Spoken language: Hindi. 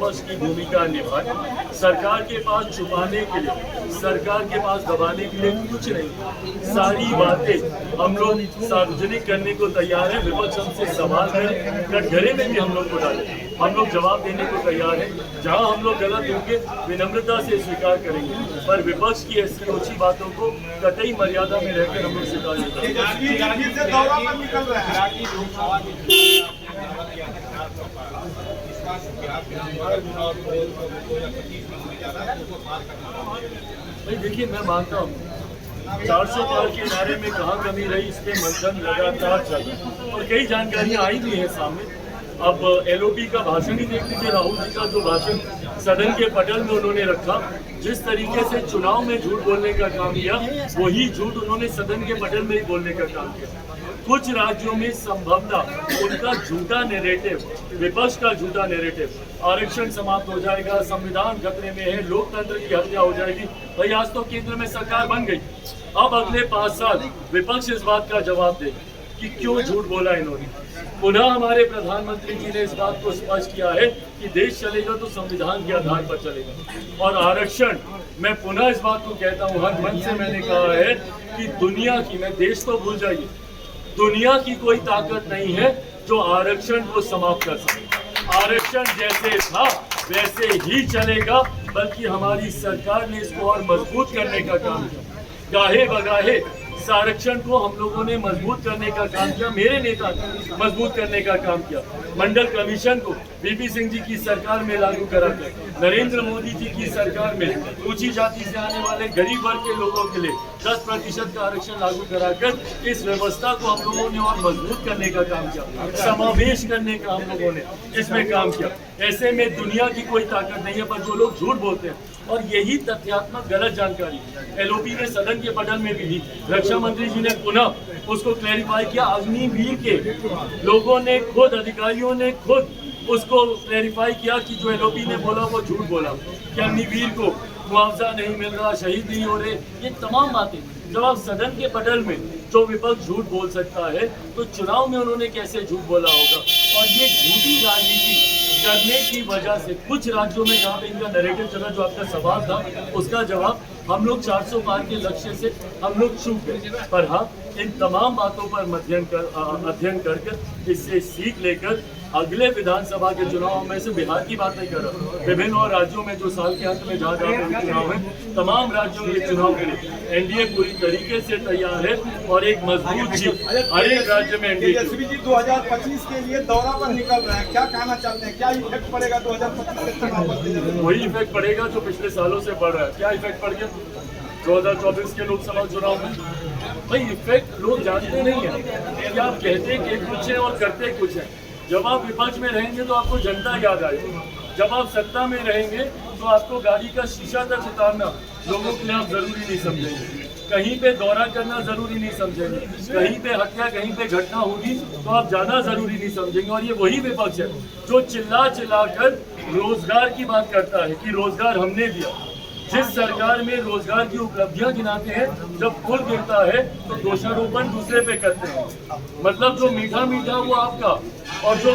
विपक्ष की भूमिका निभाए। सरकार के पास छुपाने के लिए, सरकार के पास दबाने के लिए कुछ नहीं। सारी बातें हम लोग सार्वजनिक करने को तैयार है। विपक्ष हमसे सवाल करें, कटघरे में भी हम लोग को डालें, हम लोग जवाब देने को तैयार है। जहां हम लोग गलत होंगे विनम्रता से स्वीकार करेंगे, पर विपक्ष की ऐसी ऊंची बातों को कतई मर्यादा में रहकर हम लोग स्वीकार नहीं भाई देखिए, मैं मानता हूँ 400 पार के नारे में कहाँ कमी रही, इसमें मंथन लगातार चल रहा है और कई जानकारियां आई भी हैं सामने। अब एलओपी का भाषण ही देख लीजिए, राहुल जी का जो भाषण सदन के पटल में उन्होंने रखा, जिस तरीके से चुनाव में झूठ बोलने का काम किया, वही झूठ उन्होंने सदन के पटल में ही बोलने का काम किया। कुछ राज्यों में संभवतः उनका झूठा नैरेटिव, विपक्ष का झूठा नैरेटिव, आरक्षण समाप्त हो जाएगा, संविधान खतरे में है, लोकतंत्र की हत्या हो जाएगी। भाई आज तो केंद्र में सरकार बन गई, अब अगले 5 साल विपक्ष इस बात का जवाब दे कि क्यों झूठ बोला इन्होंने। पुनः हमारे प्रधानमंत्री जी ने इस बात को स्पष्ट किया है कि देश चलेगा तो संविधान के आधार पर चलेगा। और आरक्षण, मैं पुनः इस बात को कहता हूँ, हर मंच से मैंने कहा है कि दुनिया की, मैं देश तो भूल जाइए, दुनिया की कोई ताकत नहीं है जो आरक्षण को समाप्त कर सके। आरक्षण जैसे था वैसे ही चलेगा, बल्कि हमारी सरकार ने इसको और मजबूत करने का काम किया। गाहे बगाहे इस आरक्षण को हम लोगों ने मजबूत करने का काम किया, मेरे नेता ने मजबूत करने का काम किया। मंडल कमीशन को वीपी सिंह जी की सरकार में लागू कराकर, नरेंद्र मोदी जी की सरकार में ऊंची जाति से आने वाले गरीब वर्ग के लोगों के लिए 10% का आरक्षण लागू कराकर इस व्यवस्था को हम लोगों ने और मजबूत करने का काम किया, समावेश करने का हम लोगों ने इसमें काम किया। ऐसे में दुनिया की कोई ताकत नहीं है, पर जो लोग झूठ बोलते हैं, और यही तथ्यात्मक गलत जानकारी एलओपी ने सदन के पटल में भी दी। रक्षा मंत्री जी ने पुनः उसको क्लैरिफाई किया। अग्निवीर के लोगों ने खुद, अधिकारियों ने खुद उसको क्लैरिफाई किया कि जो एलओपी ने बोला वो झूठ बोला, कि अग्निवीर को मुआवजा नहीं मिल रहा, शहीद नहीं हो रहे, ये तमाम बातें जब आप सदन के पटल में जो विपक्ष झूठ बोल सकता है, तो चुनाव में उन्होंने कैसे झूठ बोला होगा। और ये झूठी राजनीति करने की वजह से कुछ राज्यों में जहाँ पे इनका नैरेटिव चला, जो आपका सवाल था उसका जवाब, हम लोग 400 पार के लक्ष्य से हम लोग चूक गए। पर हाँ, इन तमाम बातों पर अध्ययन कर इससे सीख लेकर अगले विधानसभा के चुनाव में, से बिहार की बात नहीं कर रहा, विभिन्न और राज्यों में जो साल के अंत में जहाँ जहाँ चुनाव है, तमाम राज्यों के चुनाव के लिए एनडीए पूरी तरीके से तैयार है और एक मजबूत जीत हर एक राज्य में एनडीए। तेजस्वी जी 2025 के लिए दौरा पर निकल रहे हैं, क्या कहना चाहते हैं, क्या इफेक्ट पड़ेगा 2025 के चुनाव पर? वही इफेक्ट पड़ेगा जो पिछले सालों से पड़ रहा है। क्या इफेक्ट पड़ गया 2024 के लोकसभा चुनाव में? भाई इफेक्ट लोग जानते नहीं है कि आप कहते कि कुछ है और करते कुछ है। जब आप विपक्ष में रहेंगे तो आपको जनता याद आएगी, जब आप सत्ता में रहेंगे तो आपको गाड़ी का शीशा तक उतारना लोगों के लिए आप जरूरी नहीं समझेंगे, कहीं पे दौरा करना जरूरी नहीं समझेंगे, कहीं पे हत्या, कहीं पे घटना होगी तो आप जाना जरूरी नहीं समझेंगे। और ये वही विपक्ष है जो चिल्ला चिल्ला कर रोजगार की बात करता है कि रोजगार हमने दिया। जिस सरकार में रोजगार की उपलब्धियां गिनाते हैं, जब पुल गिरता है तो दोषारोपण दूसरे पे करते हैं। मतलब जो मीठा मीठा वो आपका, और जो